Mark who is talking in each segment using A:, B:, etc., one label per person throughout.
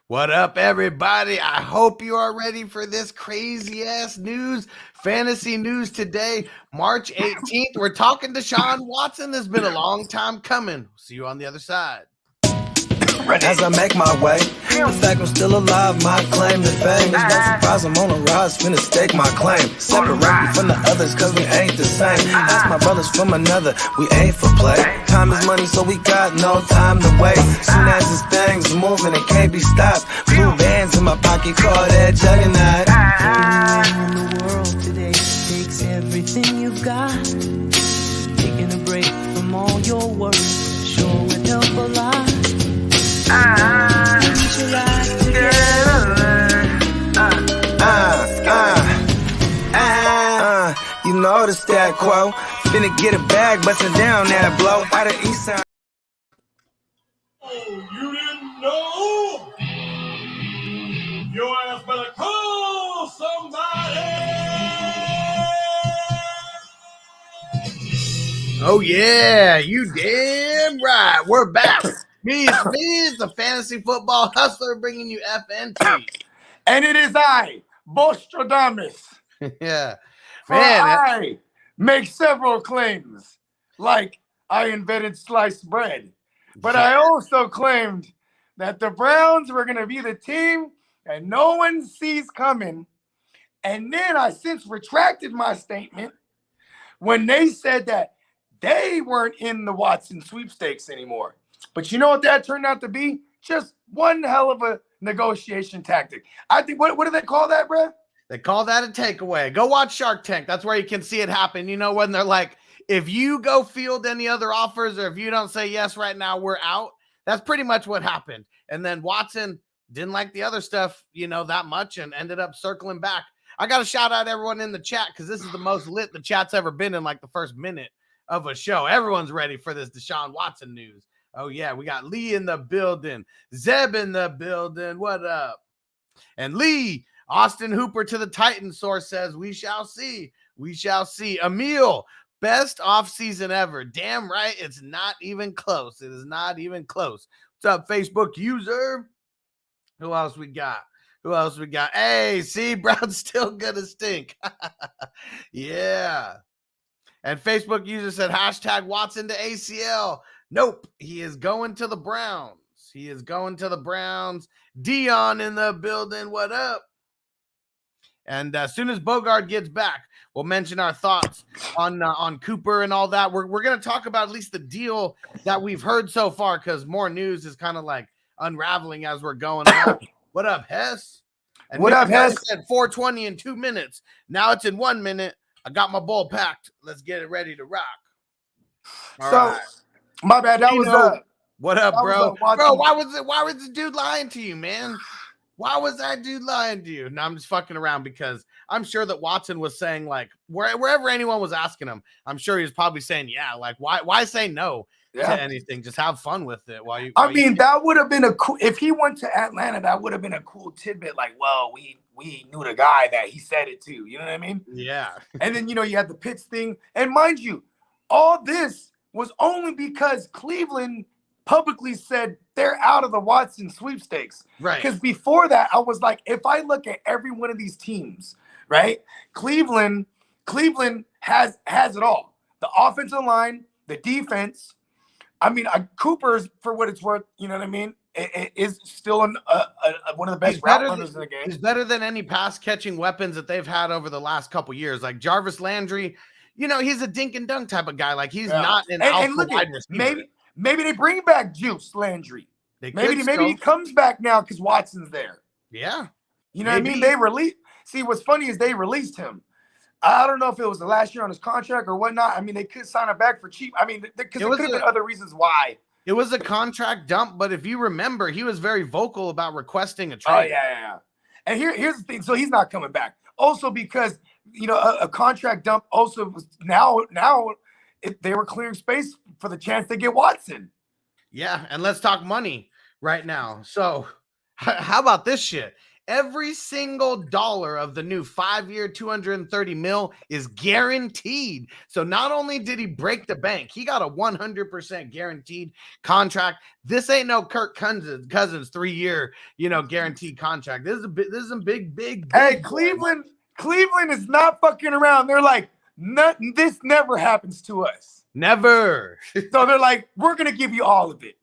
A: What up, everybody? I hope you are ready for this crazy ass news, fantasy news today, March 18th. We're talking to Deshaun Watson. It's been a long time coming. See you on the other side.
B: As I make my way, the fact I'm still alive, my claim to fame. It's no surprise I'm on a rise, finna stake my claim. Separate me from the others, cause we ain't the same. Ask my brothers from another, we ain't for play. Time is money, so we got no time to waste. Soon as this thing's moving, it can't be stopped. Blue bands in my pocket, call that juggernaut.
C: In the world today takes everything you've got. Taking a break from all your worries sure would help a lot. Get your life together.
B: You know the stat quo. Finna get a bag, bustin' down that blow. Out of East Side.
D: Oh, you didn't know? Your ass better call somebody.
A: Oh, yeah, you damn right. We're back. Me is the fantasy football hustler bringing you FNT.
D: And it is I, Bostradamus.
A: Yeah.
D: For I make several claims, like I invented sliced bread. But I also claimed that the Browns were going to be the team that no one sees coming. And then I since retracted my statement when they said that they weren't in the Watson sweepstakes anymore. But you know what that turned out to be? Just one hell of a negotiation tactic. I think, what do they call that, bro?
A: They call that a takeaway. Go watch Shark Tank. That's where you can see it happen. You know, when they're like, if you go field any other offers or if you don't say yes right now, we're out. That's pretty much what happened. And then Watson didn't like the other stuff, that much and ended up circling back. I got to shout out everyone in the chat because this is the most lit the chat's ever been in like the first minute of a show. Everyone's ready for this Deshaun Watson news. Oh, yeah, we got Lee in the building, Zeb in the building. What up? And Lee, Austin Hooper to the Titans source says, we shall see. We shall see. Emil, best offseason ever. Damn right, it's not even close. It is not even close. What's up, Facebook user? Who else we got? Hey, see, Brown's still gonna stink. Yeah. And Facebook user said, hashtag Watson to ACL. Nope, he is going to the Browns. Dion in the building. What up? And as soon as Bogard gets back, we'll mention our thoughts on Cooper and all that. We're going to talk about at least the deal that we've heard so far because more news is kind of like unraveling as we're going on. What up, Hess? And
D: what up, Hess?
A: Said 420 in 2 minutes. Now it's in 1 minute. I got my bowl packed. Let's get it ready to rock.
D: All right. My bad. That was
A: what up, bro? Bro, why was the dude lying to you, man? Why was that dude lying to you? No, I'm just fucking around because I'm sure that Watson was saying, like, wherever anyone was asking him, I'm sure he was probably saying, yeah, like, why say no to anything? Just have fun with it.
D: That would have been a cool, if he went to Atlanta, that would have been a cool tidbit. Like, well, we knew the guy that he said it to. You know what I mean?
A: Yeah.
D: And then, you had the Pitts thing. And mind you, all this was only because Cleveland publicly said they're out of the Watson sweepstakes.
A: Right.
D: Because before that, I was like, if I look at every one of these teams, right? Cleveland has it all. The offensive line, the defense. I mean, Cooper's, for what it's worth, you know what I mean, is still one of the best route runners in the game.
A: He's better than any pass-catching weapons that they've had over the last couple years. Like Jarvis Landry, he's a dink and dunk type of guy. Like he's not an alpha wide receiver.
D: Maybe they bring back Juice Landry. Maybe he comes back now because Watson's there.
A: Yeah.
D: You know what I mean? See, what's funny is they released him. I don't know if it was the last year on his contract or whatnot. I mean, they could sign him back for cheap. I mean, because there could have been other reasons why.
A: It was a contract dump, but if you remember, he was very vocal about requesting a trade.
D: Oh, yeah. And here's the thing. So he's not coming back. Also because, a contract dump also was now they were clearing space for the chance to get Watson.
A: Yeah, and let's talk money right now. So how about this shit? Every single dollar of the new 5-year, $230 million is guaranteed. So not only did he break the bank, he got a 100% guaranteed contract. This ain't no Kirk Cousins 3-year, guaranteed contract. This is a big.
D: Hey, Cleveland is not fucking around. They're like, this never happens to us.
A: Never.
D: So they're like, we're gonna give you all of it.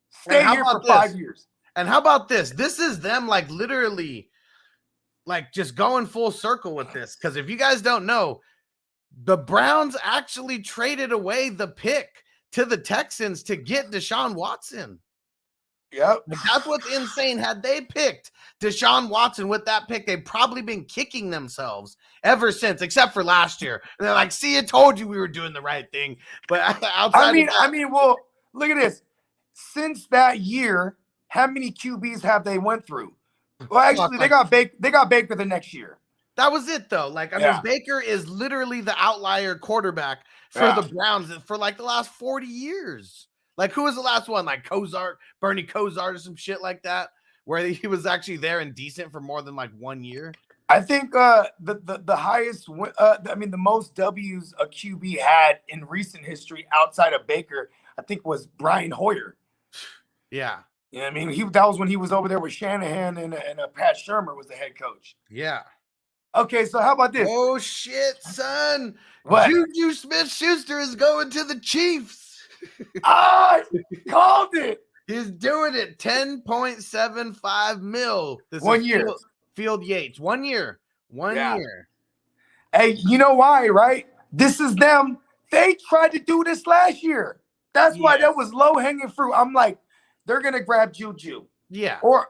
D: Stay here for 5 years.
A: And how about this? This is them like literally like just going full circle with this. Because if you guys don't know, the Browns actually traded away the pick to the Texans to get Deshaun Watson.
D: Yep.
A: Like, that's what's insane. Had they picked Deshaun Watson with that pick, they've probably been kicking themselves ever since, except for last year. And they're like, see, I told you we were doing the right thing. But outside
D: I mean, well, look at this. Since that year, how many QBs have they went through? Well, actually, they got Baker the next year.
A: That was it, though. Like, I mean, Baker is literally the outlier quarterback for the Browns for like the last 40 years. Like, who was the last one? Like Bernie Kosar or some shit like that, where he was actually there and decent for more than like 1 year.
D: I think the highest, the most W's a QB had in recent history outside of Baker, I think, was Brian Hoyer.
A: Yeah.
D: You know what I mean? That was when he was over there with Shanahan and Pat Shurmur was the head coach.
A: Yeah.
D: Okay, so how about this?
A: Oh, shit, son.
D: What?
A: Juju Smith-Schuster is going to the Chiefs.
D: I called it.
A: He's doing it. $10.75 million. This
D: 1 year.
A: Field Yates. 1 year. One year.
D: Hey, you know why, right? This is them. They tried to do this last year. That's why that was low-hanging fruit. I'm like, they're going to grab Juju.
A: Yeah.
D: Or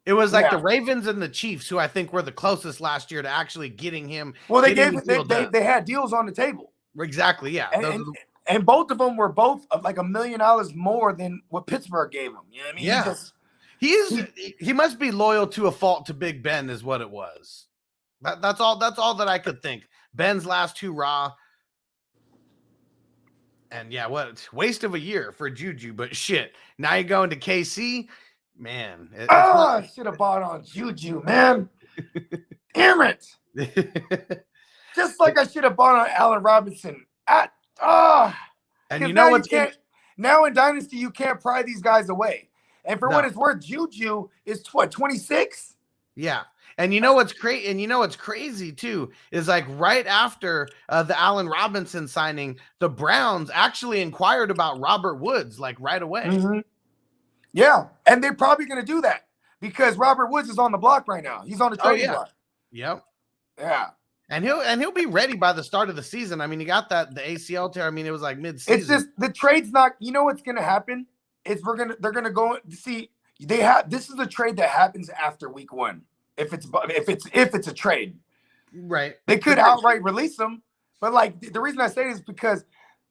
A: it was like the Ravens and the Chiefs, who I think were the closest last year to actually getting him.
D: Well, they had deals on the table.
A: Exactly, yeah.
D: And both of them were both like $1 million more than what Pittsburgh gave him. You know what I mean?
A: Yeah. He must be loyal to a fault to Big Ben is what it was. That's all that I could think. Ben's last hurrah. And yeah, what waste of a year for Juju, but shit. Now you're going to KC, man.
D: I should have bought on Juju, man. Damn it. Just like I should have bought on Allen Robinson.
A: And you know what?
D: Now in Dynasty, you can't pry these guys away. And for what it's worth, Juju is 26?
A: Yeah. And you know what's crazy? And you know what's crazy too is like right after the Allen Robinson signing, the Browns actually inquired about Robert Woods like right away.
D: Mm-hmm. Yeah, and they're probably going to do that because Robert Woods is on the block right now. He's on the trading block.
A: Yep.
D: Yeah.
A: And he'll be ready by the start of the season. I mean, he got the ACL tear. I mean, it was like mid-season.
D: It's just the trade's not. You know what's going to happen? They're going to go see. This is a trade that happens after week 1. If it's a trade,
A: right?
D: They could outright release them, but like the reason I say this is because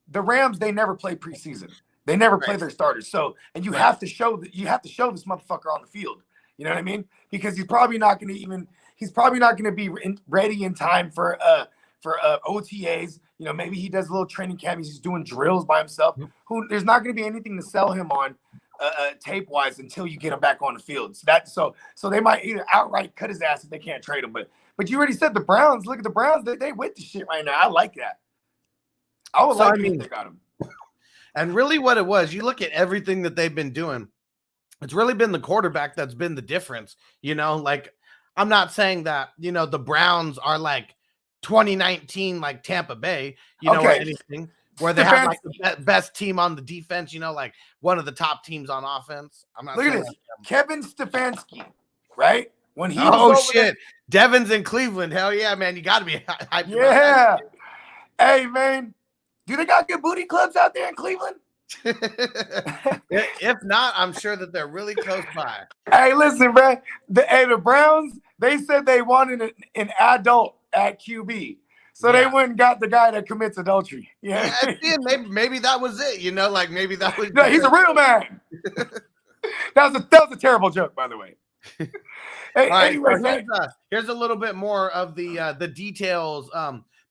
D: the Rams, they never play preseason. They never play their starters. So, and you have to show this motherfucker on the field. You know what I mean? Because he's probably not going to be ready in time for OTAs. You know, maybe he does a little training camp. He's just doing drills by himself. There's not going to be anything to sell him on tape wise until you get him back on the field. So they might either outright cut his ass if they can't trade him. But you already said the Browns. Look at the Browns. They with the shit right now. I like that. I would like if they got him.
A: And really what it was, you look at everything that they've been doing, it's really been the quarterback that's been the difference. You know, like I'm not saying that, the Browns are like 2019, like Tampa Bay, or anything where they have like the best team on the defense, like one of the top teams on offense. I'm not.
D: Look at this. Kevin Stefanski, right? When he was
A: shit. Devin's in Cleveland. Hell yeah, man. You got to be hyped.
D: Yeah. Hey, man. Do they got good booty clubs out there in Cleveland?
A: If not, I'm sure that they're really close by.
D: Hey, listen, bro. The Browns, they said they wanted an adult at QB. So they went and got the guy that commits adultery. Yeah.
A: Maybe that was it, like maybe that was.
D: No, he's a real man. that was a terrible joke, by the way. Hey,
A: anyway, here's a little bit more of the details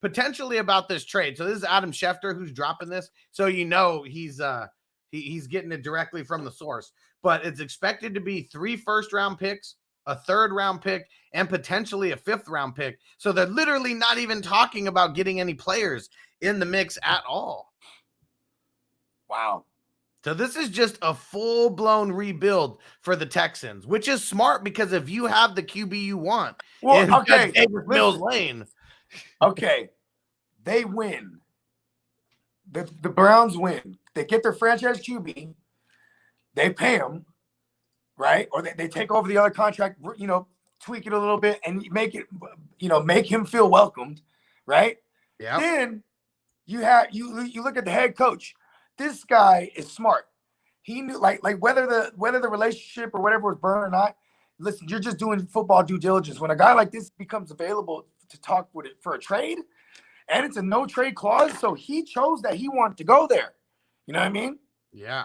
A: potentially about this trade. So this is Adam Schefter who's dropping this. So he's getting it directly from the source. But it's expected to be 3 first-round picks, a 3rd round pick, and potentially a 5th round pick. So they're literally not even talking about getting any players in the mix at all.
D: Wow.
A: So this is just a full-blown rebuild for the Texans, which is smart because if you have the QB you want, Davis Mills Lane.
D: Okay, they win. The Browns win. They get their franchise QB. They pay him, right? Or they take over the other contract, tweak it a little bit and make it, make him feel welcomed, right?
A: Yeah.
D: Then you look at the head coach. This guy is smart. He knew like whether the relationship or whatever was burned or not. Listen, you're just doing football due diligence. When a guy like this becomes available to talk with it for a trade, and it's a no trade clause, so he chose that he wanted to go there. You know what I mean?
A: Yeah.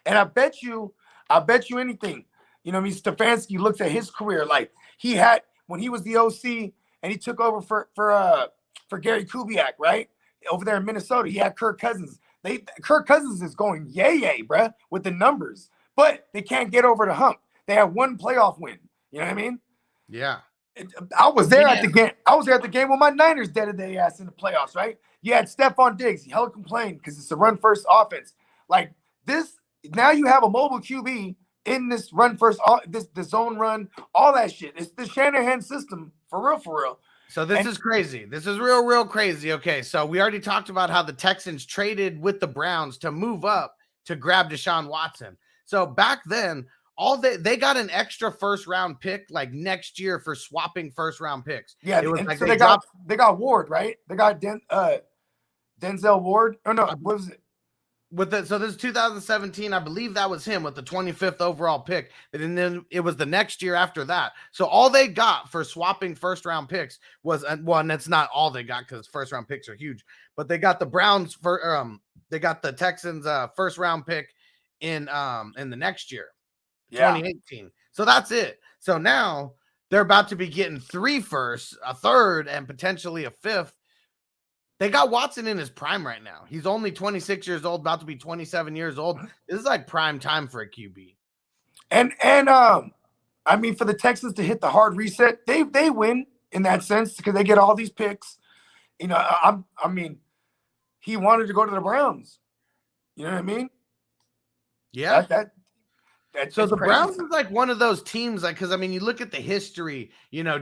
D: And I bet you anything. Stefanski looks at his career like he had when he was the OC and he took over for Gary Kubiak, right? Over there in Minnesota, he had Kirk Cousins. Kirk Cousins is going yay, bruh, with the numbers, but they can't get over the hump. They have 1 playoff win. You know what I mean?
A: Yeah.
D: I was there at the game. I was there at the game when my Niners dead their ass in the playoffs, right? You had Stephon Diggs. He hella complained because it's a run-first offense. Like this, now you have a mobile QB in this run-first, the zone run, all that shit. It's the Shanahan system for real.
A: So this is crazy. This is real crazy. Okay, so we already talked about how the Texans traded with the Browns to move up to grab Deshaun Watson. So back then, they got an extra 1st round pick like next year for swapping 1st round picks.
D: Yeah,
A: it was
D: so they got Ward, right? They got Denzel Ward. Or no, what was it?
A: So this is 2017, I believe that was him with the 25th overall pick, and then it was the next year after that. So all they got for swapping 1st round picks was and that's not all they got because 1st round picks are huge, but they got the Browns they got the Texans 1st round pick in the next year, 2018. So that's it. So now they're about to be getting 3 firsts, a 3rd, and potentially a 5th. They got Watson in his prime right now. He's only 26 years old, about to be 27 years old. This is like prime time for a QB.
D: And I mean, for the Texans to hit the hard reset, they win in that sense because they get all these picks. I mean, he wanted to go to the Browns. You know what I mean?
A: Yeah. So the
D: crazy.
A: Browns is like one of those teams, like, because I mean, you look at the history,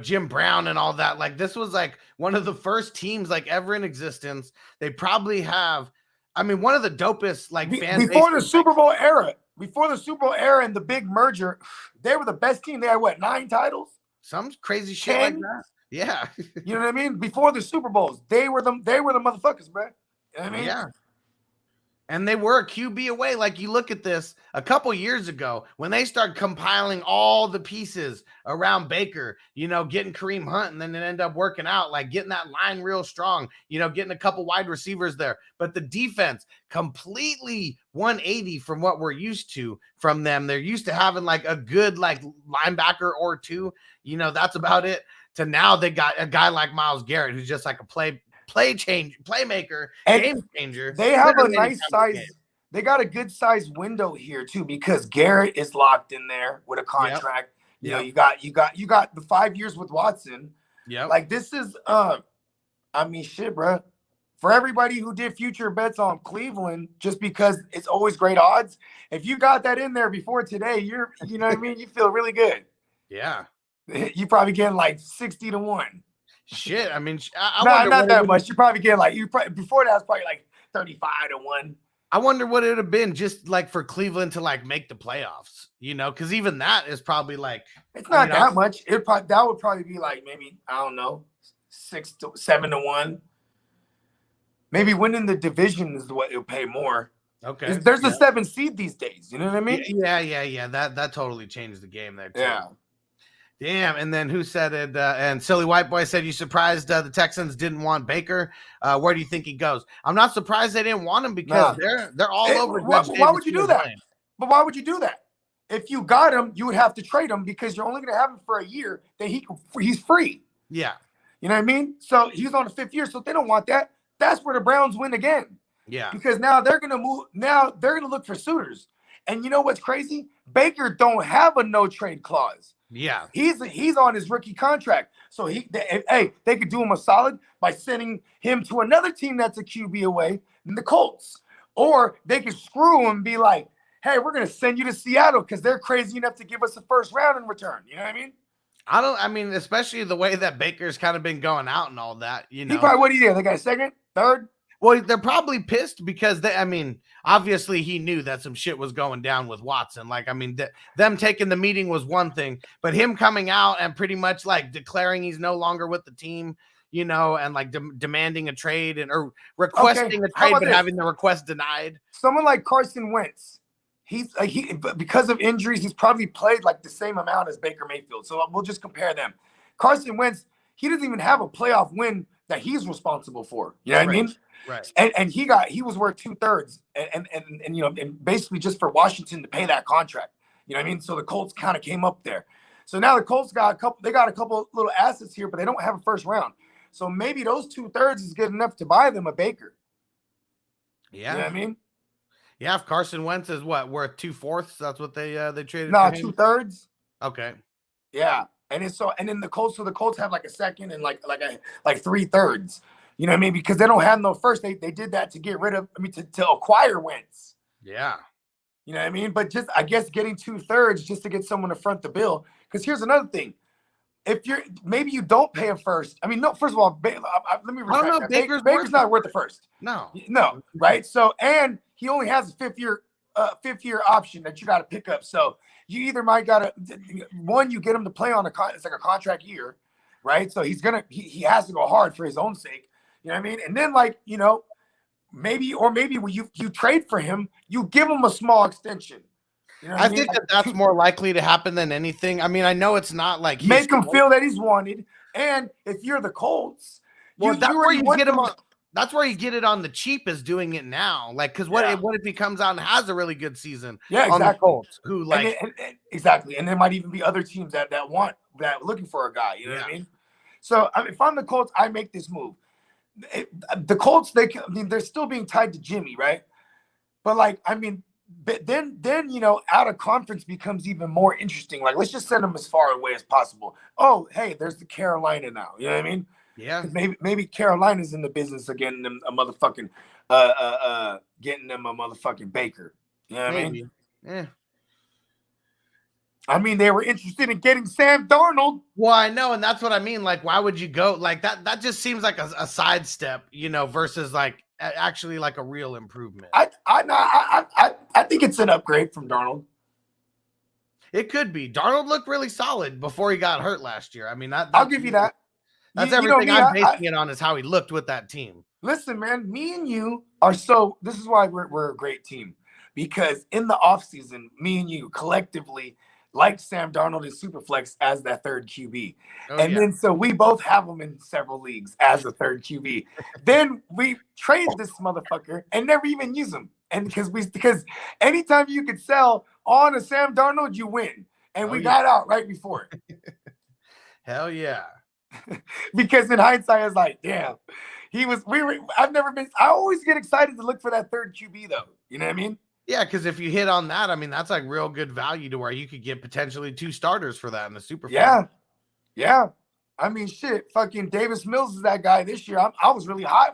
A: Jim Brown and all that. Like, this was like one of the first teams like ever in existence. They probably have, I mean, one of the dopest like fan
D: before the Super Bowl era. Before the Super Bowl era and the big merger, they were the best team. They had 9 titles?
A: Some crazy shit
D: 10?
A: like that. Yeah.
D: You know what I mean? Before the Super Bowls, they were the motherfuckers, bro. You know what I mean?
A: Yeah. And they were a QB away. Like, you look at this a couple years ago when they started compiling all the pieces around Baker, getting Kareem Hunt, and then it ended up working out, like getting that line real strong, getting a couple wide receivers there. But the defense completely 180 from what we're used to from them. They're used to having like a good like linebacker or 2. That's about it. To now they got a guy like Myles Garrett who's just like a playmaker, and game changer.
D: They have a nice size. They got a good size window here too because Garrett is locked in there with a contract.
A: Yep.
D: You got the 5 years with Watson.
A: Yeah,
D: like this is I mean, shit, bro. For everybody who did future bets on Cleveland, just because it's always great odds, if you got that in there before today, you know what I mean. You feel really good.
A: Yeah,
D: you probably getting like 60 to 1.
A: Shit, I mean,
D: not that much. You probably get like before that was probably like 35 to 1.
A: I wonder what it would have been just like for Cleveland to like make the playoffs, because even that is probably like
D: it's not that much. That would probably be like maybe I don't know 6 to 7 to 1. Maybe winning the division is what it'll pay more.
A: Okay,
D: there's a 7 seed these days. You know what I mean?
A: Yeah. That totally changed the game there too.
D: Yeah.
A: Damn, and then who said it? And Silly White Boy said, you surprised the Texans didn't want Baker? Where do you think he goes? I'm not surprised they didn't want him because they're all over.
D: Why would you do that? But why would you do that? If you got him, you would have to trade him because you're only going to have him for a year. Then he's free.
A: Yeah.
D: You know what I mean? So he's on the 5th year, so they don't want that. That's where the Browns win again.
A: Yeah.
D: Because now they're going to move. Now they're going to look for suitors. And you know what's crazy? Baker don't have a no trade clause.
A: Yeah.
D: He's on his rookie contract. So they could do him a solid by sending him to another team that's a QB away, the Colts. Or they could screw him and be like, hey, we're going to send you to Seattle because they're crazy enough to give us a first round in return. You know what I mean?
A: Especially the way that Baker's kind of been going out and all that, you know.
D: He probably, what do you do? They got a second, third?
A: Well, they're probably pissed because obviously he knew that some shit was going down with Watson. Like, them taking the meeting was one thing, but him coming out and pretty much like declaring he's no longer with the team, you know, and like demanding a trade or requesting a trade, but having the request denied.
D: Someone like Carson Wentz, because of injuries, he's probably played like the same amount as Baker Mayfield. So we'll just compare them. Carson Wentz, he doesn't even have a playoff win that he's responsible for. You know what I mean?
A: Right.
D: And he was worth 2/3 and you know, and basically just for Washington to pay that contract. You know what I mean? So the Colts kind of came up there. So now the Colts got a couple little assets here, but they don't have a first round. So maybe those 2/3 is good enough to buy them a Baker.
A: Yeah.
D: You know what I mean?
A: Yeah, if Carson Wentz is worth 2/4, that's what they traded.
D: No,
A: for him?
D: 2/3.
A: Okay.
D: Yeah. And then the Colts have like a second and like 3/3. You know what I mean? Because they don't have no first. They did that to get rid of, to acquire Wentz.
A: Yeah.
D: You know what I mean? But just, I guess, getting 2/3 just to get someone to front the bill. Because here's another thing. Maybe you don't pay a first. I mean, no, first of all, let me
A: I don't know.
D: Baker's not worth the first.
A: No,
D: right? So, and he only has a fifth year option that you got to pick up. So you either might got to, one, you get him to play on it's like a contract year, right? So he has to go hard for his own sake. You know what I mean? And then, like, you know, maybe when you trade for him, you give him a small extension. You know
A: I think that's more likely to happen than anything. I mean, I know it's not like
D: make him feel that he's wanted. And if you're the Colts,
A: that's where you get him on. That's where you get it on the cheap, is doing it now. Like, because what if he comes out and has a really good season?
D: Yeah, exactly.
A: On the Colts, who like
D: exactly, and there might even be other teams that looking for a guy. You know what I mean? So if I'm the Colts, I make this move. The Colts, they're still being tied to Jimmy, right? But like, I mean, then you know, out of conference becomes even more interesting. Like, let's just send them as far away as possible. Oh, hey, there's the Carolina now. You know what I mean?
A: Yeah.
D: Maybe Carolina's in the business of getting them a motherfucking Baker. You know what I mean?
A: Yeah.
D: I mean, they were interested in getting Sam Darnold.
A: Well, I know, and that's what I mean. Like, why would you go like that? That just seems like a sidestep, you know, versus like actually like a real improvement.
D: I think it's an upgrade from Darnold.
A: It could be. Darnold looked really solid before he got hurt last year. I mean,
D: I'll give you that.
A: That's everything I'm basing it on, is how he looked with that team.
D: Listen, man, me and you are this is why we're a great team, because in the offseason, me and you collectively like Sam Darnold in Superflex as that third QB. Then so we both have him in several leagues as a third QB. Then we trade this motherfucker and never even use him. And because anytime you could sell on a Sam Darnold, you win. And we got out right before.
A: Hell yeah.
D: Because in hindsight, I was like, damn, I always get excited to look for that third QB though. You know what I mean?
A: Yeah, because if you hit on that, I mean, that's like real good value to where you could get potentially 2 starters for that in the Super.
D: Yeah. I mean, shit, fucking Davis Mills is that guy this year. I was really hot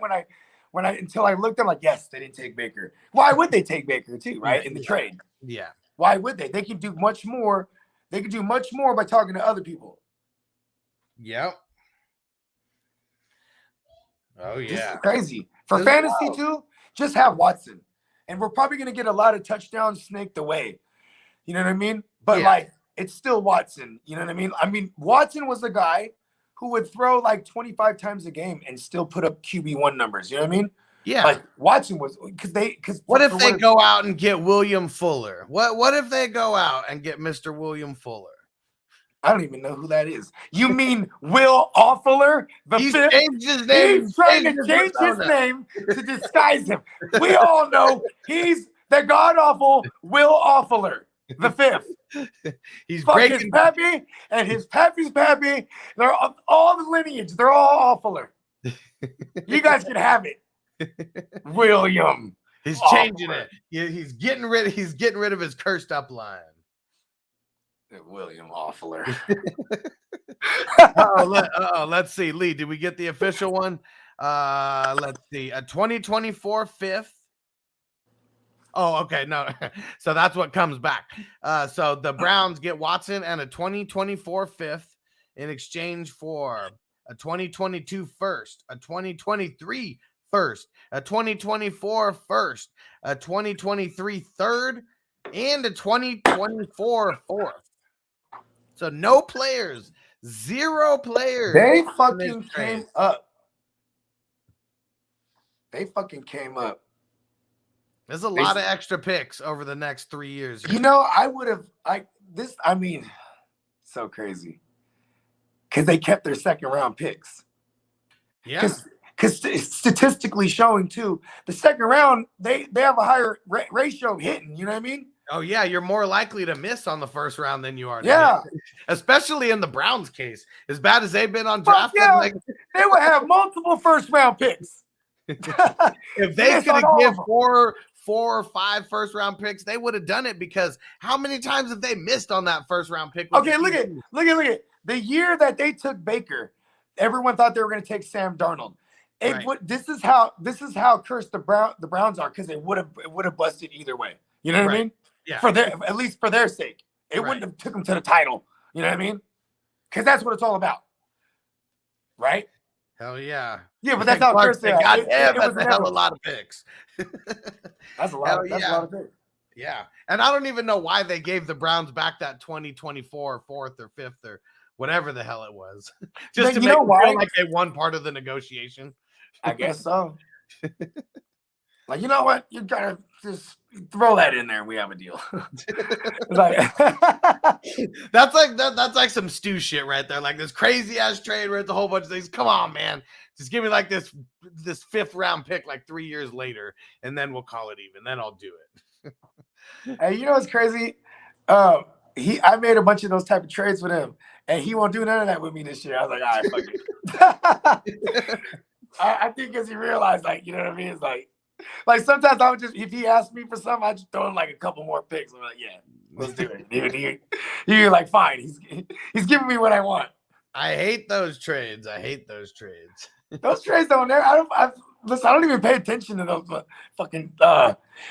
D: until I looked at like, yes, they didn't take Baker. Why would they take Baker too, right? In the trade.
A: Yeah.
D: Why would they? They can do much more. They can do much more by talking to other people.
A: Yep. Oh yeah.
D: This is crazy. For fantasy too, just have Watson. And we're probably going to get a lot of touchdowns snaked away. You know what I mean? But like, it's still Watson. You know what I mean? I mean, Watson was the guy who would throw like 25 times a game and still put up QB1 numbers. You know what I mean?
A: Yeah.
D: Like Watson was
A: what if they go out and get William Fuller? What if they go out and get Mr. William Fuller?
D: I don't even know who that is. You mean Will Offuller?
A: He's changed his name.
D: He's trying to change his name to disguise him. We all know he's the god-awful Will Offuller, the 5th.
A: He's
D: breaking his pappy and his pappy's pappy. They're all the lineage. They're all Offuller. You guys can have it. William.
A: He's changing it. He's getting rid of his cursed up line.
D: William Offler.
A: Let's see. Lee, did we get the official one? Let's see. A 2024 fifth. Oh, okay. No. So that's what comes back. So the Browns get Watson and a 2024 fifth in exchange for a 2022 first, a 2023 first, a 2024 first, a 2023 third, and a 2024 fourth. So no players, 0 players.
D: They fucking came up.
A: There's a lot of extra picks over the next 3 years.
D: You know, I would have so crazy. Because they kept their second round picks.
A: Yeah.
D: Because statistically showing too, the second round, they have a higher ratio of hitting. You know what I mean?
A: Oh, yeah. You're more likely to miss on the first round than you are.
D: Yeah.
A: Especially in the Browns case. As bad as they've been on draft.
D: Yeah, they would have multiple first round picks.
A: If they could have given 4 or 5 first round picks, they would have done it, because how many times have they missed on that first round pick?
D: Okay, look at the year that they took Baker. Everyone thought they were going to take Sam Darnold. This is how cursed the Browns are, because it would have busted either way. You know what I mean?
A: Yeah.
D: At least for their sake, it wouldn't have took them to the title. You know what I mean? Because that's what it's all about, right?
A: Hell yeah.
D: Yeah, but that's how cursed they are.
A: That's a hell of a lot of picks.
D: That's a lot. That's a lot of picks.
A: Yeah, and I don't even know why they gave the Browns back that 2024 fourth or fifth or whatever the hell it was, just to make them feel like they won part of the negotiation.
D: I guess so. Like, you know what? You gotta just throw that in there, and we have a deal.
A: That's like some stew shit right there. Like this crazy ass trade where it's a whole bunch of things. Come on, man. Just give me like this 5th round pick like 3 years later, and then we'll call it even. Then I'll do it.
D: Hey, you know what's crazy? I made a bunch of those type of trades with him, and he won't do none of that with me this year. I was like, all right, fuck it. I think because he realized, like, you know what I mean? It's like sometimes I would just, if he asked me for something, I just throw in like a couple more picks. I'm like, yeah, let's do it. You're like, fine. He's giving me what I want.
A: I hate those trades.
D: Those trades don't. I don't even pay attention to those fucking.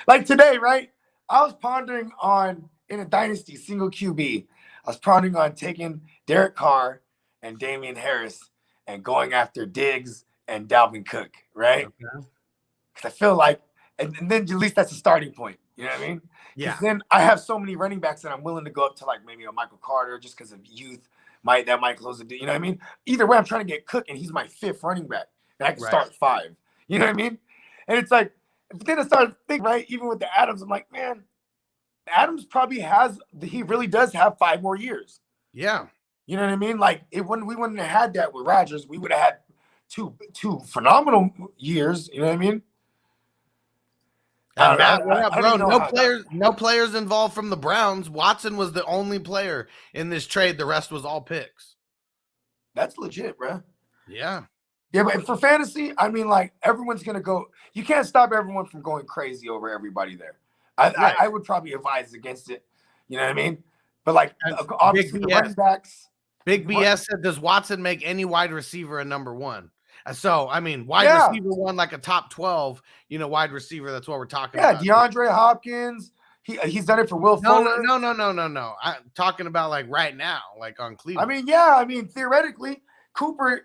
D: Like today, right? I was pondering on, in a dynasty single QB, I was pondering on taking Derek Carr and Damian Harris and going after Diggs and Dalvin Cook, right? Okay. Because I feel like, and then at least that's a starting point. You know what I mean? Yeah. Then I have so many running backs that I'm willing to go up to, like maybe a Michael Carter, just because of youth. That might close the deal. You know what I mean? Either way, I'm trying to get Cook, and he's my 5th running back, and I can start 5. You know what I mean? And it's like, then I started thinking, right? Even with the Adams, I'm like, man, Adams probably he really does have 5 more years.
A: Yeah.
D: You know what I mean? Like, we wouldn't have had that with Rodgers. We would have had two phenomenal years. You know what I mean?
A: No players involved from the Browns. Watson was the only player in this trade. The rest was all picks.
D: That's legit, bro.
A: Yeah.
D: Yeah, but for fantasy, I mean, like, everyone's going to go. You can't stop everyone from going crazy over everybody there. I would probably advise against it. You know what I mean? But, like, obviously the running backs.
A: Big BS said, does Watson make any wide receiver a number 1? So, I mean, wide receiver 1, like a top 12, wide receiver. That's what we're talking about.
D: Yeah, DeAndre Hopkins. He's done it for Will Fuller.
A: No. I'm talking about, like, right now, like on Cleveland.
D: I mean, theoretically, Cooper,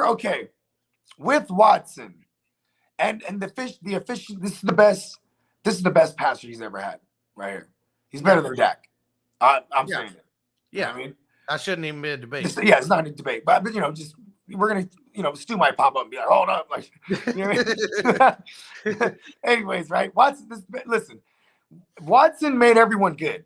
D: okay, with Watson and the efficient. This is the best passer he's ever had right here. He's better than Dak. I'm saying it.
A: Yeah, you know what I mean, that shouldn't even be a debate.
D: It's not a debate, but we're gonna, Stu might pop up and be like, hold up, like, you know what I mean? Anyways, right? Watson made everyone good.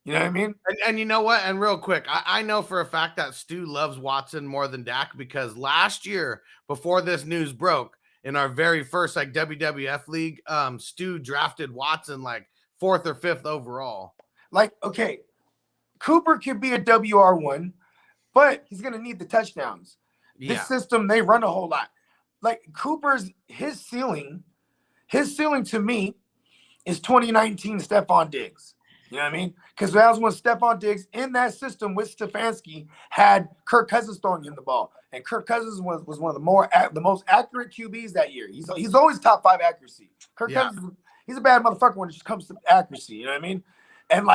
D: You know what I mean?
A: And you know what? And real quick, I know for a fact that Stu loves Watson more than Dak, because last year, before this news broke, in our very first like WWF league, Stu drafted Watson like 4th or 5th overall.
D: Like, okay, Cooper could be a WR1, but he's gonna need the touchdowns. Yeah. This system, they run a whole lot. Like his ceiling to me is 2019 Stephon Diggs. You know what I mean? Because that was when Stephon Diggs in that system with Stefanski had Kirk Cousins throwing him the ball. And Kirk Cousins was one of the most accurate QBs that year. He's always top 5 accuracy. Kirk Cousins, he's a bad motherfucker when it just comes to accuracy. You know what I mean? And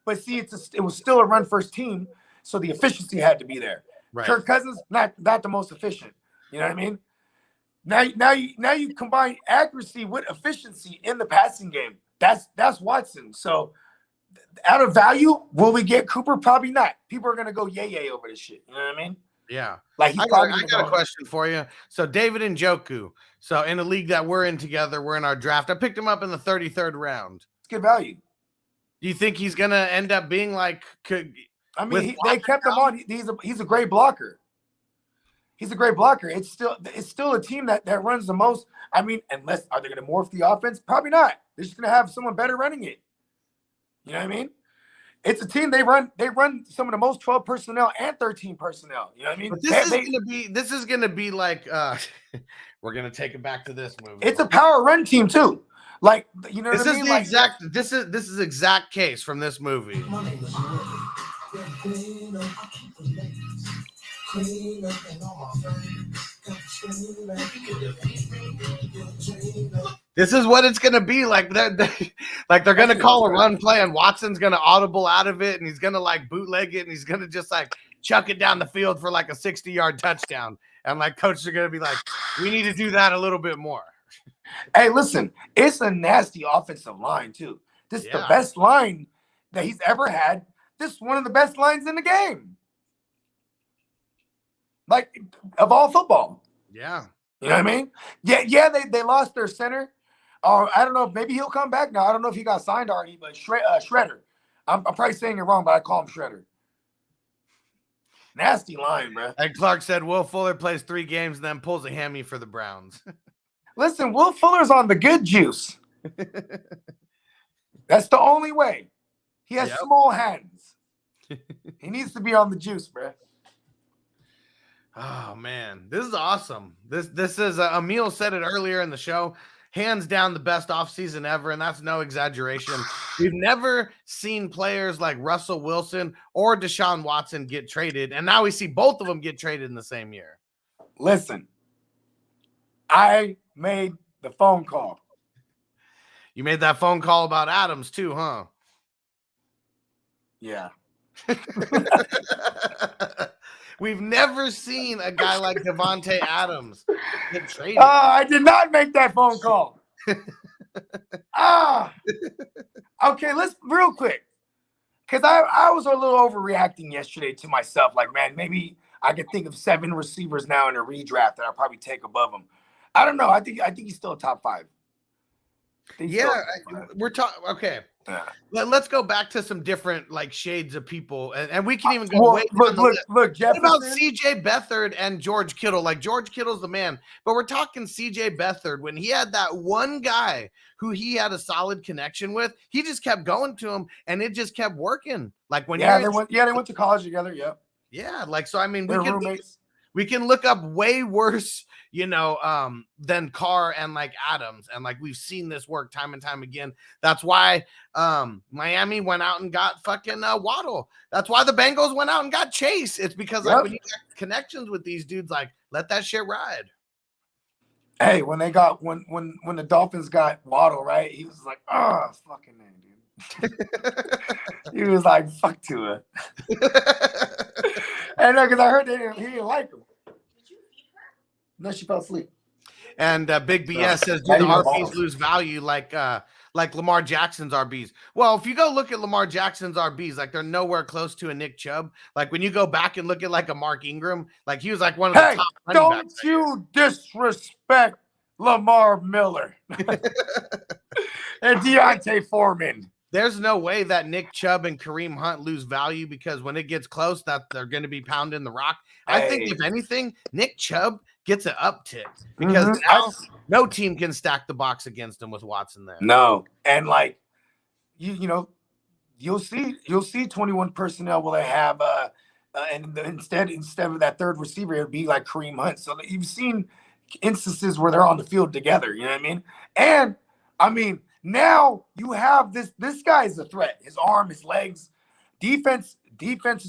D: but see, it was still a run first team, so the efficiency had to be there. Right. Kirk Cousins, not the most efficient. You know what I mean? Now you combine accuracy with efficiency in the passing game. That's Watson. So out of value, will we get Cooper? Probably not. People are gonna go yay over this shit. You know what I mean?
A: Yeah.
D: Like
A: I got a question for you. So David Njoku. So in a league that we're in together, we're in our draft. I picked him up in the 33rd round.
D: It's good value.
A: Do you think he's gonna end up being like?
D: I mean, they kept him on. He's a great blocker. He's a great blocker. It's still a team that runs the most. I mean, are they going to morph the offense? Probably not. They're just going to have someone better running it. You know what I mean? It's a team they run some of the most 12 personnel and 13 personnel. You know what I mean?
A: But this is gonna be like we're gonna take it back to this movie.
D: It's a power run team too. Like, you know what I mean?
A: This is exact case from this movie. This is what it's gonna be like. They're gonna call a run play, and Watson's gonna audible out of it, and he's gonna like bootleg it, and he's gonna just like chuck it down the field for like a 60-yard touchdown. And like coaches are gonna be like, we need to do that a little bit more.
D: Hey, listen, it's a nasty offensive line too. This is the best line that he's ever had. This is one of the best lines in the game. Like, of all football.
A: Yeah.
D: You know what I mean? Yeah, they lost their center. I don't know. Maybe he'll come back now. I don't know if he got signed already, but Shredder. I'm probably saying it wrong, but I call him Shredder. Nasty line, bro.
A: And Clark said Will Fuller plays 3 games and then pulls a hammy for the Browns.
D: Listen, Will Fuller's on the good juice. That's the only way. He has small hands. He needs to be on the juice, bro.
A: Oh man, this is awesome. This is Emil said it earlier in the show. Hands down the best offseason ever, and that's no exaggeration. We've never seen players like Russell Wilson or Deshaun Watson get traded, and now we see both of them get traded in the same year.
D: Listen, I made the phone call.
A: You made that phone call about Adams too, huh?
D: Yeah.
A: We've never seen a guy like Devontae Adams get traded.
D: I did not make that phone call. Okay, let's real quick. Because I was a little overreacting yesterday to myself. Like, man, maybe I could think of 7 receivers now in a redraft that I'll probably take above him. I don't know. I think he's still a top 5.
A: Yeah, we're talking. Okay, let's go back to some different like shades of people, and we can even go.
D: Look, Jeff.
A: What about C.J. Beathard and George Kittle? Like George Kittle's the man, but we're talking C.J. Beathard. When he had that one guy who he had a solid connection with, he just kept going to him, and it just kept working. Like when
D: they went to college together. Yep.
A: Yeah, like so. I mean,
D: we
A: can look up way worse, than Carr and like Adams. And like we've seen this work time and time again. That's why Miami went out and got fucking Waddle. That's why the Bengals went out and got Chase. It's because like when you got connections with these dudes, like let that shit ride.
D: Hey, when the Dolphins got Waddle, right? He was like, oh, fucking name, dude. He was like, fuck Tua. And because I heard he didn't like him. Did you feed her? No, she fell asleep.
A: And Big BS says, do the RBs lose value like Lamar Jackson's RBs? Well, if you go look at Lamar Jackson's RBs, like they're nowhere close to a Nick Chubb. Like when you go back and look at like a Mark Ingram, like he was like one of the top running backs.
D: Don't you disrespect Lamar Miller and Deontay Foreman.
A: There's no way that Nick Chubb and Kareem Hunt lose value because when it gets close, that they're going to be pounding the rock. I think if anything, Nick Chubb gets an uptick because now no team can stack the box against him with Watson there.
D: No, and like you'll see 21 personnel will they have and instead of that third receiver, it'll be like Kareem Hunt. So you've seen instances where they're on the field together. You know what I mean? And I mean, Now you have this guy is a threat. His arm, his legs, defenses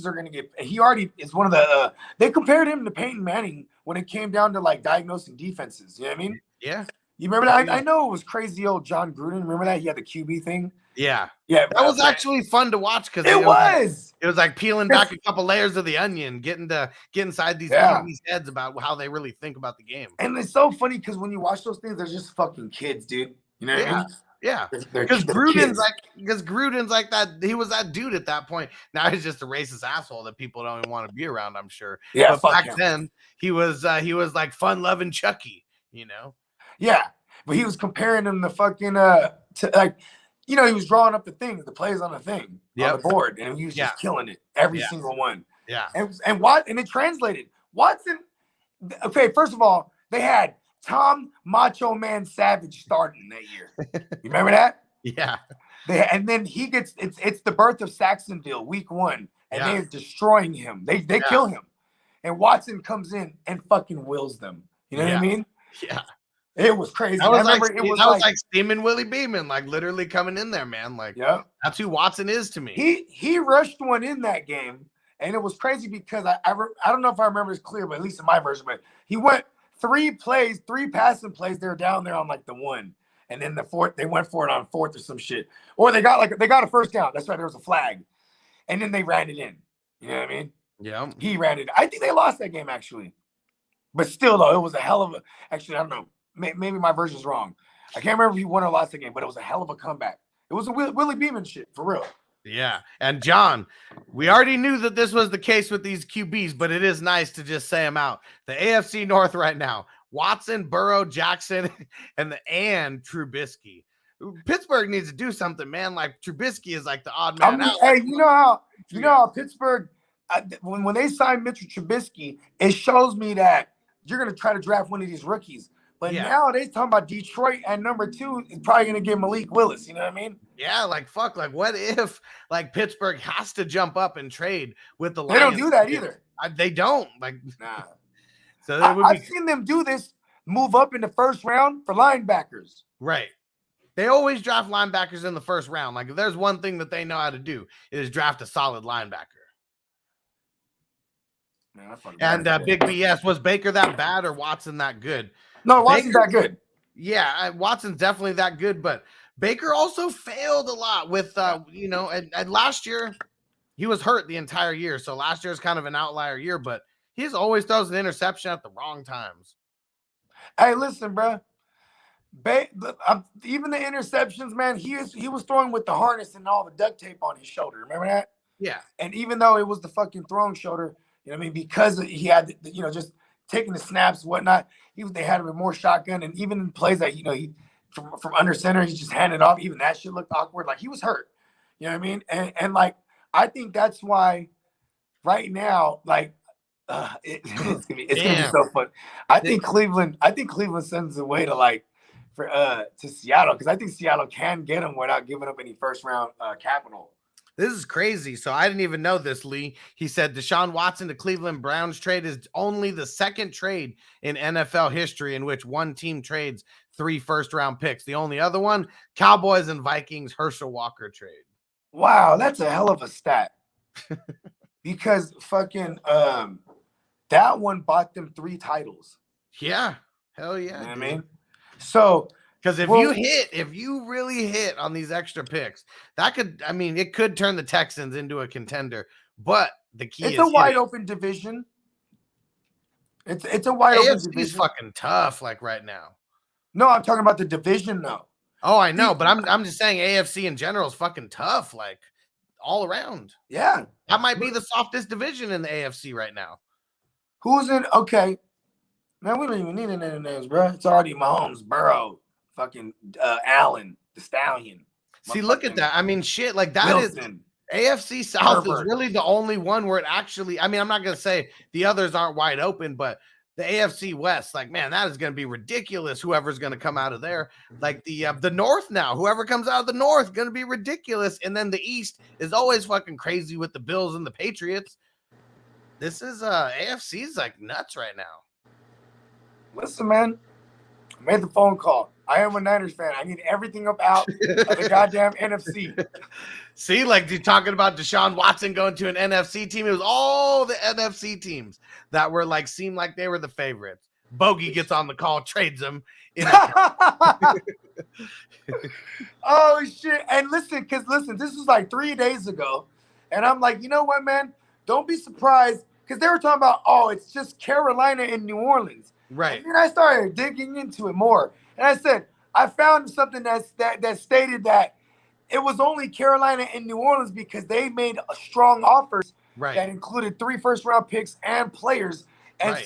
D: are going to get. He already is one of the. They compared him to Peyton Manning when it came down to like diagnosing defenses. You know what I mean?
A: Yeah.
D: You remember that? I know it was crazy old John Gruden. Remember that? He had the QB thing.
A: Yeah.
D: Yeah.
A: That was actually fun to watch because
D: it was.
A: It was like peeling back a couple layers of the onion, get inside these QB's heads about how they really think about the game.
D: And it's so funny because when you watch those things, they're just fucking kids, dude. You know what I mean?
A: Yeah.
D: They're
A: Because
D: kids.
A: Gruden's like that. He was that dude at that point. Now he's just a racist asshole that people don't even want to be around, I'm sure.
D: Yeah.
A: But back then he was like fun loving Chucky, you know?
D: Yeah. But he was comparing him to fucking to like, you know, he was drawing up the plays on the thing on the board, and he was just killing it every single one.
A: Yeah.
D: And it translated. Watson. Okay, first of all, they had Tom Macho Man Savage starting that year. You remember that?
A: Yeah.
D: And then he gets it's the birth of Saxonville, week 1, and they're destroying him. They kill him, and Watson comes in and fucking wills them. You know what I mean?
A: Yeah.
D: It was crazy.
A: That was like Steamin' Willie Beeman, like literally coming in there, man. Like, that's who Watson is to me.
D: He rushed one in that game, and it was crazy because I don't know if I remember this clear, but at least in my version, but he went 3 passing plays. They were down there on like the 1, and then the 4th they went for it on 4th or some shit, or they got a first down. That's right, there was a flag, and then they ran it in. You know what I mean?
A: Yeah,
D: he ran it. I think they lost that game actually, but still though, it was a hell of a. Actually, I don't know. Maybe my version's wrong. I can't remember if he won or lost the game, but it was a hell of a comeback. It was a Willie Beeman shit, for real.
A: Yeah. And John, we already knew that this was the case with these QBs, but it is nice to just say them out. The AFC North right now, Watson, Burrow, Jackson, and Trubisky. Pittsburgh needs to do something, man. Like Trubisky is like the odd man out.
D: Hey, you know how Pittsburgh, when they signed Mitchell Trubisky, it shows me that you're going to try to draft one of these rookies. But now they talking about Detroit at number 2 is probably going to get Malik Willis. You know what I mean?
A: Yeah, like fuck. Like what if like Pittsburgh has to jump up and trade with the Lions?
D: They don't do that either.
A: They don't. Like
D: nah.
A: So
D: I've seen them do this, move up in the first round for linebackers.
A: Right. They always draft linebackers in the first round. Like if there's one thing that they know how to do is draft a solid linebacker. Man, and Big BS, was Baker that bad or Watson that good?
D: No, Watson's that good.
A: Yeah, Watson's definitely that good, but Baker also failed a lot with, and last year he was hurt the entire year. So last year is kind of an outlier year, but he's always throws an interception at the wrong times.
D: Hey, listen, bro. Even the interceptions, man, he was throwing with the harness and all the duct tape on his shoulder. Remember that?
A: Yeah. And
D: even though it was the fucking throwing shoulder, you know what I mean, because he had, just taking the snaps, whatnot. They had him with more shotgun, and even in plays that he from under center, he just handed off. Even that shit looked awkward. Like he was hurt. You know what I mean? And like I think that's why right now, like it's gonna be so fun. I think Cleveland sends a way to to Seattle, because I think Seattle can get him without giving up any first round capital.
A: This is crazy. So I didn't even know this, Lee. He said Deshaun Watson to Cleveland Browns trade is only the second trade in NFL history in which one team trades 3 first-round picks. The only other one, Cowboys and Vikings Herschel Walker trade.
D: Wow, that's a hell of a stat. Because fucking that one bought them 3 titles.
A: Yeah. Hell yeah.
D: You know what I mean? So
A: because if you really hit on these extra picks, it could turn the Texans into a contender. But the key is
D: it's a wide open division. It's a wide open division.
A: It's fucking tough, like right now.
D: No, I'm talking about the division though.
A: Oh, I know, but I'm just saying AFC in general is fucking tough, like all around.
D: Yeah.
A: That might be the softest division in the AFC right now.
D: Who's in? Okay. Man, we don't even need any names, bro. It's already Mahomes, Burrow, fucking Allen, the Stallion.
A: See, look at that. I mean, shit, like that
D: Wilson,
A: is AFC South
D: Herbert.
A: Is really the only one where it actually, I'm not going to say the others aren't wide open, but the AFC West, like, man, that is going to be ridiculous. Whoever's going to come out of there, like the North now, whoever comes out of the North, going to be ridiculous. And then the East is always fucking crazy with the Bills and the Patriots. This is AFC is like nuts right now.
D: Listen, man, I made the phone call. I am a Niners fan. I need everything up out of the goddamn NFC.
A: See, like you're talking about Deshaun Watson going to an NFC team. It was all the NFC teams that were like seemed like they were the favorites. Bogey gets on the call, trades them.
D: Oh shit! And listen, this was like 3 days ago, and I'm like, you know what, man? Don't be surprised because they were talking about, oh, it's just Carolina and New Orleans,
A: right?
D: And then I started digging into it more, and I said I found something that stated that it was only Carolina and New Orleans because they made strong offers that included 3 first-round picks and players, and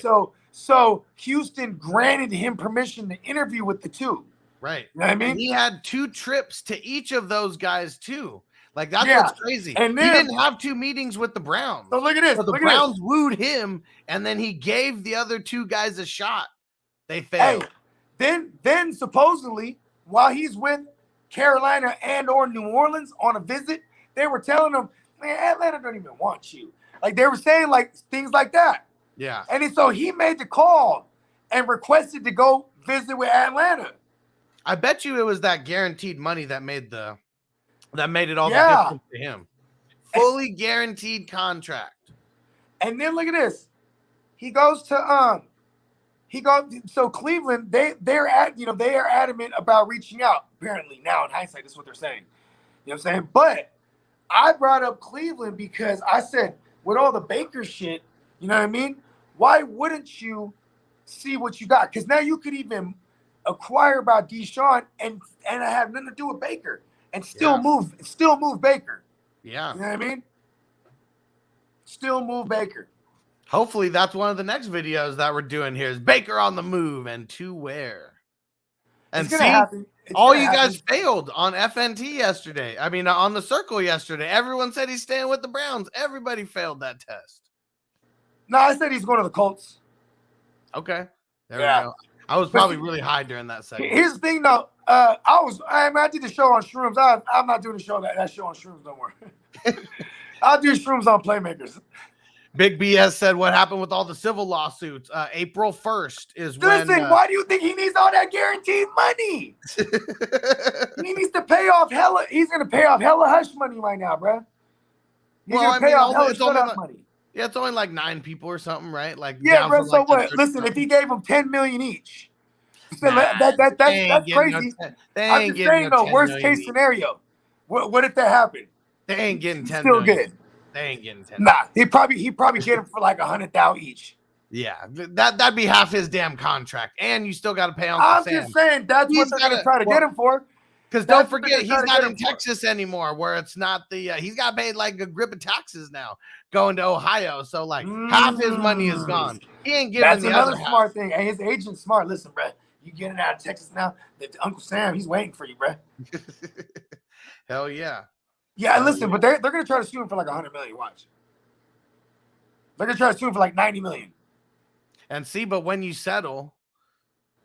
D: so Houston granted him permission to interview with the two.
A: Right.
D: You know what I mean?
A: And he had 2 trips to each of those guys too. Like that's what's crazy.
D: And then,
A: he didn't have 2 meetings with the Browns.
D: So look at this.
A: So the Browns wooed him, and then he gave the other 2 guys a shot. They failed.
D: Hey, then supposedly while he's with Carolina and or New Orleans on a visit, they were telling him, man, Atlanta don't even want you. Like they were saying like things like that.
A: Yeah.
D: And then, so he made the call and requested to go visit with Atlanta.
A: I bet you it was that guaranteed money that made it all the difference to him. Fully guaranteed contract.
D: And then look at this. He goes to so Cleveland, they are adamant about reaching out. Apparently now in hindsight, this is what they're saying. You know what I'm saying? But I brought up Cleveland because I said with all the Baker shit, you know what I mean? Why wouldn't you see what you got? Because now you could even acquire about Deshaun and have nothing to do with Baker and still move Baker.
A: Yeah.
D: You know what I mean? Still move Baker.
A: Hopefully that's one of the next videos that we're doing here is Baker on the move and to where. And see, all you guys failed on FNT yesterday. I mean, on the circle yesterday. Everyone said he's staying with the Browns. Everybody failed that test.
D: No, I said he's going to the Colts.
A: Okay. There we go. I was probably really high during that segment.
D: Here's the thing, though. I did the show on shrooms. I'm not doing the show that show on shrooms no more. I'll do shrooms on Playmakers.
A: Big BS said what happened with all the civil lawsuits. April 1st is when.
D: Listen, why do you think he needs all that guaranteed money? He needs to pay off hella. He's going to pay off hella hush money right now, bro. He's going to pay off hella shut up money.
A: Yeah, it's only like 9 people or something, right? Like
D: bro. So what? Listen, if he gave them $10 million each, so that's crazy. I'm just saying, though, worst case scenario. What if that happened?
A: They ain't getting 10
D: still
A: million.
D: Good.
A: They ain't getting 10.
D: Nah, he probably get him for like 100,000 each.
A: Yeah, that'd be half his damn contract, and you still got to pay Uncle
D: I'm
A: Sam.
D: Just saying that's what they're gonna try to get him for.
A: Because don't forget, he's not in Texas anymore, where it's not the. He's got paid like a grip of taxes now going to Ohio, so like half his money is gone. He ain't getting
D: that's
A: the
D: another
A: other
D: smart
A: half.
D: thing. And his agent's smart. Listen, bro, you getting out of Texas now? Uncle Sam, he's waiting for you, bro.
A: Hell yeah.
D: Yeah, listen, but they're gonna try to sue him for like 100 million. Watch. They're gonna try to sue him for like 90 million.
A: And see, but when you settle,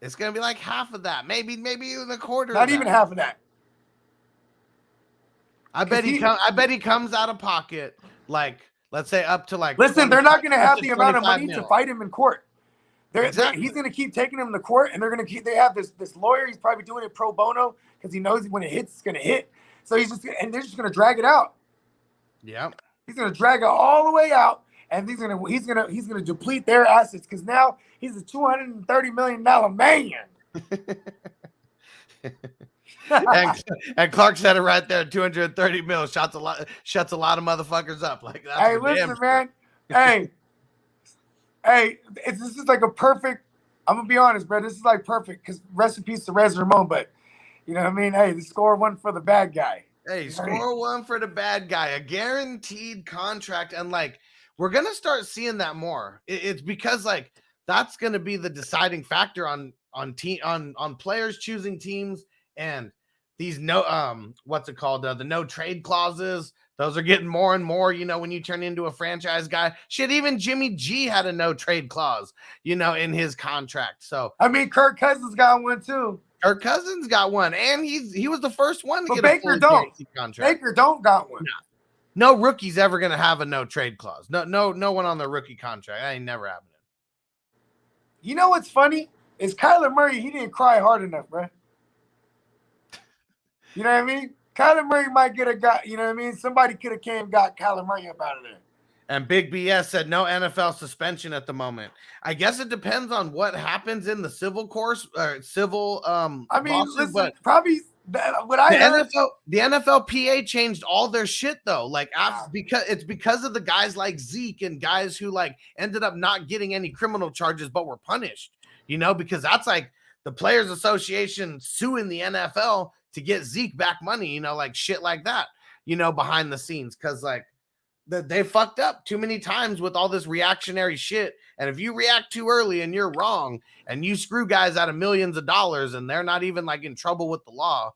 A: it's gonna be like half of that, maybe even a quarter.
D: Not even half of that.
A: I bet he comes out of pocket like, let's say up to like.
D: Listen, they're not gonna have the amount of money
A: mil.
D: to fight him in court. He's gonna keep taking him to court, and they're gonna keep. They have this lawyer. He's probably doing it pro bono because he knows when it hits, it's gonna hit. So they're just gonna drag it out.
A: Yep. He's
D: gonna drag it all the way out. And he's gonna deplete their assets because now he's a $230 million man.
A: and Clark said it right there. 230 mil shuts a lot of motherfuckers up. Like that.
D: Hey, listen, man. This is like a perfect. I'm gonna be honest, bro. This is like perfect because rest in peace to Rez Ramon. But you know what I mean. Hey, the score 1 for the bad guy.
A: Hey, score 1 for the bad guy. A guaranteed contract, and like. We're going to start seeing that more. It's because like that's going to be the deciding factor on players choosing teams and these what's it called? The no trade clauses. Those are getting more and more, when you turn into a franchise guy. Shit, even Jimmy G had a no trade clause, in his contract. So
D: I mean, Kirk Cousins got one too.
A: Kirk Cousins got one, and he was the first one to get
D: Baker
A: a full contract.
D: Baker don't got one.
A: No rookie's ever going to have a no trade clause. No one on their rookie contract. That ain't never happening.
D: You know what's funny? Is Kyler Murray, he didn't cry hard enough, bro. You know what I mean? Kyler Murray might get a guy. You know what I mean? Somebody could have came and got Kyler Murray up out of there.
A: And Big BS said no NFL suspension at the moment. I guess it depends on what happens in the civil course or civil
D: I mean,
A: lawsuit,
D: listen,
A: but
D: probably what I heard.
A: the NFLPA changed all their shit though. Like because of the guys like Zeke and guys who like ended up not getting any criminal charges but were punished. You know, because that's like the Players Association suing the NFL to get Zeke back money. You know, like shit like that. You know, behind the scenes because like. They fucked up too many times with all this reactionary shit. And if you react too early and you're wrong and you screw guys out of millions of dollars and they're not even like in trouble with the law,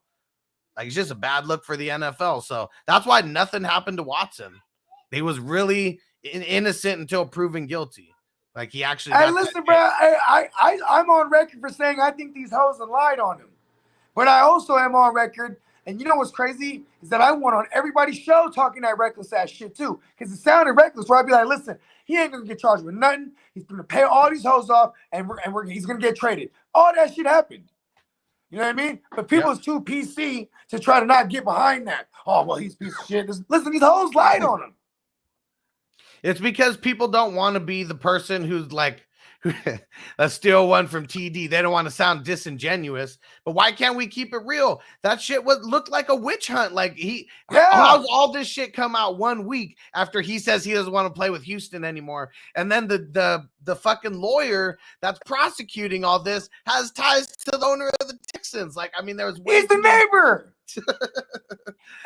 A: like it's just a bad look for the NFL. So that's why nothing happened to Watson. He was really innocent until proven guilty. Like he actually.
D: Hey, listen, bro. I'm on record for saying I think these hoes have lied on him, but I also am on record. And you know what's crazy is that I went on everybody's show talking that reckless ass shit too, because it sounded reckless. Where I'd be like, listen, he ain't gonna get charged with nothing. He's gonna pay all these hoes off, and he's gonna get traded. All that shit happened. You know what I mean? But people's too PC to try to not get behind that. Oh well, he's a piece of shit. Listen, these hoes lied on him.
A: It's because people don't want to be the person who's like. Let's steal one from TD. They don't want to sound disingenuous, but why can't we keep it real? That shit looked like a witch hunt. Like how's all this shit come out 1 week after he says he doesn't want to play with Houston anymore? And then the fucking lawyer that's prosecuting all this has ties to the owner of the Texans. Like, I mean,
D: he's the neighbor.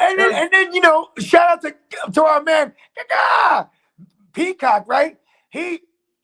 D: and then you know, shout out to our man Peacock, right?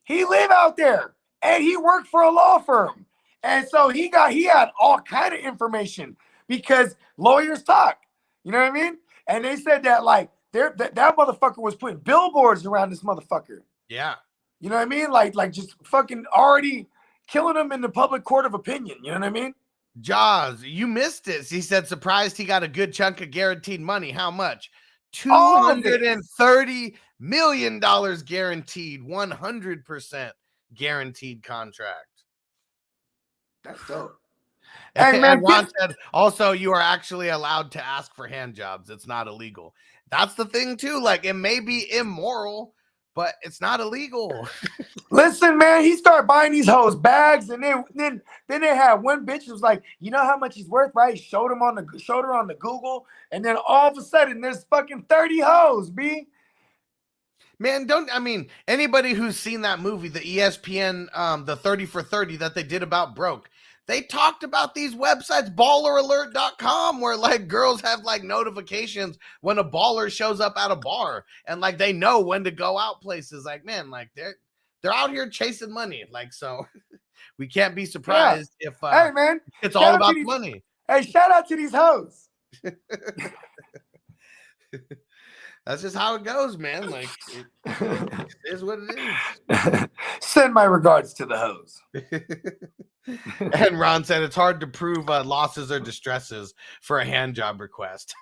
D: He lived out there and he worked for a law firm. And so he had all kind of information because lawyers talk. You know what I mean? And they said that like that motherfucker was putting billboards around this motherfucker.
A: Yeah.
D: You know what I mean? Like just fucking already killing him in the public court of opinion. You know what I mean?
A: Jaws, you missed it. He said surprised he got a good chunk of guaranteed money. How much? $230 million guaranteed, 100% guaranteed contract.
D: That's dope.
A: Hey, man, Ron said, also, you are actually allowed to ask for hand jobs. It's not illegal. That's the thing, too. Like, it may be immoral, but it's not illegal.
D: Listen, man, he started buying these hoes bags, and then they had one bitch who was like, you know how much he's worth, right? Showed her on the Google, and then all of a sudden there's fucking 30 hoes, B.
A: Man, anybody who's seen that movie, the ESPN, the 30 for 30 that they did about broke, they talked about these websites, balleralert.com, where like girls have like notifications when a baller shows up at a bar and like they know when to go out places. Like, man, like they're out here chasing money. Like, so we can't be surprised if
D: hey man,
A: it's all about money.
D: Hey, shout out to these hoes.
A: That's just how it goes, man. Like, it is what it is.
D: Send my regards to the hoes.
A: And Ron said it's hard to prove losses or distresses for a hand job request.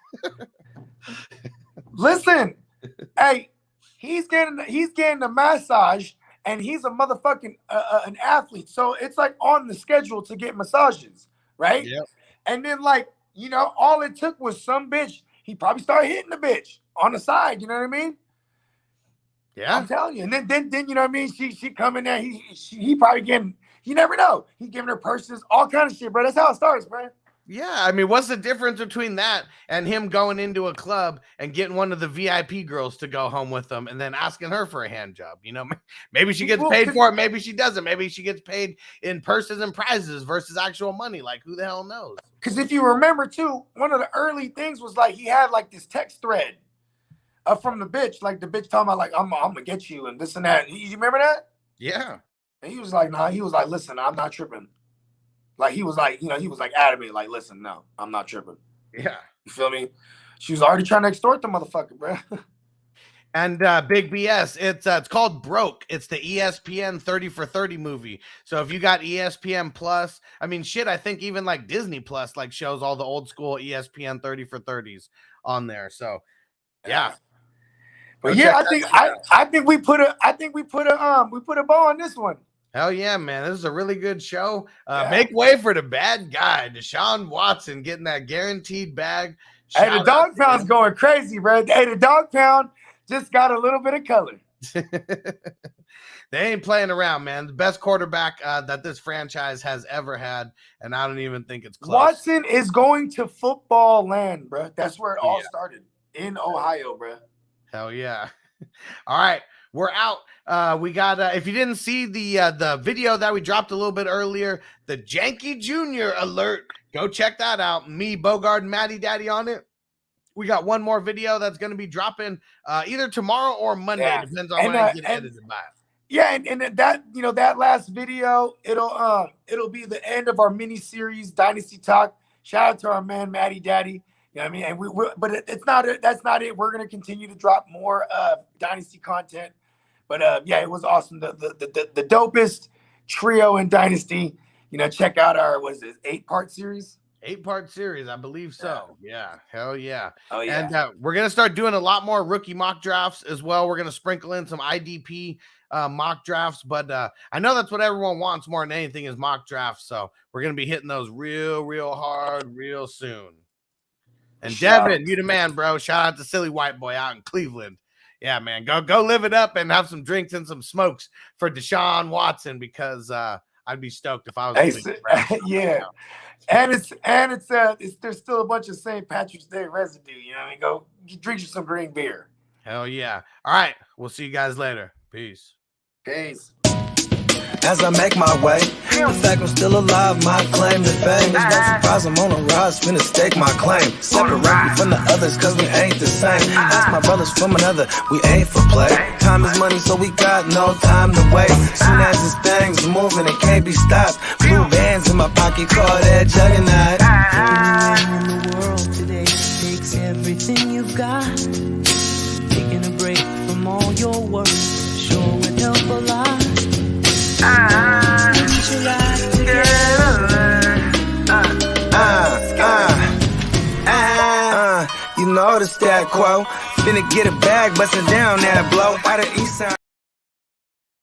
D: Listen, hey, he's getting a massage, and he's a motherfucking an athlete, so it's like on the schedule to get massages, right? Yep. And then like, you know, all it took was some bitch. He probably started hitting the bitch on the side. You know what I mean? Yeah, I'm telling you. And then you know what I mean? She come in there. He probably getting. You never know. He giving her purses, all kind of shit, bro. That's how it starts, bro.
A: Yeah, I mean, what's the difference between that and him going into a club and getting one of the VIP girls to go home with him and then asking her for a hand job? You know, maybe she gets paid for it, maybe she doesn't. Maybe she gets paid in purses and prizes versus actual money. Like, who the hell knows?
D: Because if you remember, too, one of the early things was like he had like this text thread from the bitch. Like the bitch talking about like, I'm going to get you and this and that. You remember that?
A: Yeah.
D: And he was like, nah, he was like, listen, I'm not tripping. Like, he was like, you know, he was like adamant, like, listen, no, I'm not tripping.
A: Yeah.
D: You feel me? She was already trying to extort the motherfucker, bro.
A: And Big BS, it's called Broke. It's the ESPN 30 for 30 movie. So if you got ESPN Plus, I mean, shit, I think even like Disney Plus like shows all the old school ESPN 30 for 30s on there. So, yeah.
D: But yeah, I think we put a ball on this one.
A: Hell yeah, man. This is a really good show. Make way for the bad guy, Deshaun Watson, getting that guaranteed bag.
D: Hey, the dog pound's going crazy, bro. Hey, the dog pound just got a little bit of color.
A: They ain't playing around, man. The best quarterback that this franchise has ever had, and I don't even think it's close.
D: Watson is going to football land, bro. That's where it all started, in Ohio, bro.
A: Hell yeah. All right, we're out. We got if you didn't see the video that we dropped a little bit earlier, the Janky Jr. alert, go check that out. Me, Bogard, and Matty Daddy on it. We got one more video that's going to be dropping either tomorrow or Monday. Depends on when I get edited by.
D: Yeah, and that, you know, that last video, it'll be the end of our mini series Dynasty Talk. Shout out to our man Matty Daddy. You know what I mean? And but it's not that's not it. We're gonna continue to drop more Dynasty content. But yeah, it was awesome. The dopest trio in Dynasty. You know, check out our 8-part series.
A: 8-part series, I believe so. Yeah, hell yeah.
D: Oh yeah.
A: And we're gonna start doing a lot more rookie mock drafts as well. We're gonna sprinkle in some IDP mock drafts, but I know that's what everyone wants more than anything is mock drafts. So we're gonna be hitting those real hard, real soon. And Devin, you the man, bro. Shout out to Silly White Boy out in Cleveland. Yeah, man, go live it up and have some drinks and some smokes for Deshaun Watson because I'd be stoked if I was.
D: Yeah. And it's there's still a bunch of St. Patrick's Day residue. You know what I mean? Go drink you some green beer.
A: Hell yeah. All right. We'll see you guys later. Peace.
D: Peace.
B: As I make my way, the fact I'm still alive, my claim to fame. It's no surprise I'm on a rise, finna stake my claim. Separate me from the others, cause we ain't the same. Ask my brothers from another, we ain't for play. Time is money, so we got no time to waste. Soon as this thing's moving, it can't be stopped. Blue bands in my pocket, call that juggernaut.
C: Anywhere in the world today takes everything you've got. Taking a break from all your work sure would help a lot. Get your life together.
B: You know the stat quo. Finna get a bag, bustin' down that blow. Out of East Side.